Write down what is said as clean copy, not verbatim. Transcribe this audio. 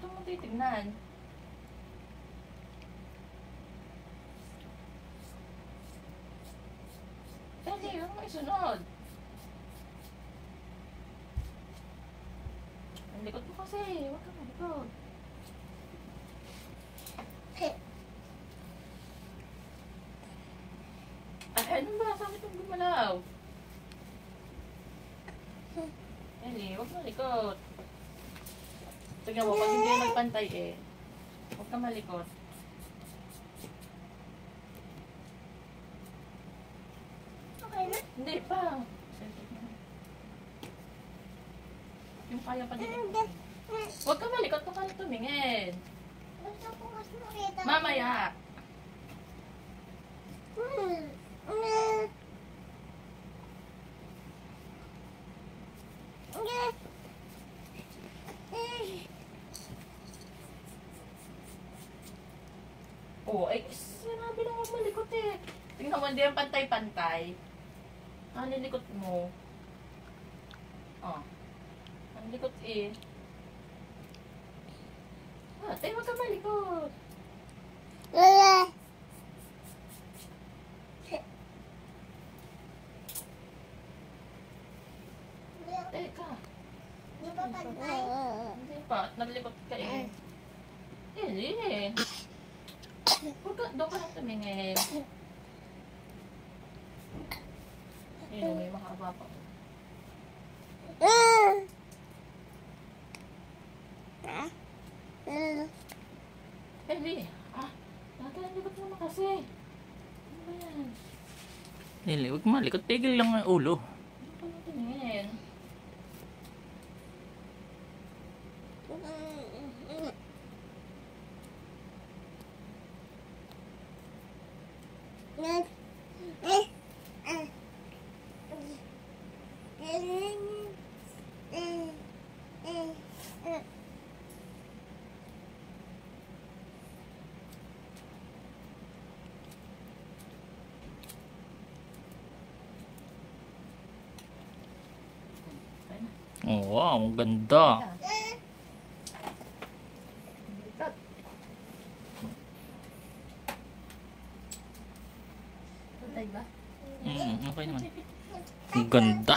Ba't mo titignan? Hindi, huwag mo isunod. Ang likod mo kasi. Huwag ka malikod. Ay, ano ba? Saan itong gumalaw? Eli, huwag malikot. Tignan mo, pag hindi magpantay eh. Huwag ka malikot. Okay na? Hindi pa. Yung kaya pa din. Huwag ka malikot, huwag ka tumingin. Gusto ko kasi makita. Mamaya. Oh, ay, sinabi lang huwag malikot eh. Tingnan mo, hindi yung pantay-pantay. Ang lilikot mo. Oh. Ang likot eh. Ah, tayo huwag ka malikot. Teka. Di ba pantay? Hindi pa, naglikot ka eh. Hindi eh. Huwag ka, doon ka lang tumingin. Yun, may makaba pa. Hindi. Ah, nagkalikot naman kasi. Ano ba yan? Lili, huwag malikot. Tigil lang ang ulo. Doon ka lang tumingin. Oh, wow, ang ganda. Pantay ba? Okay naman. Ang ganda.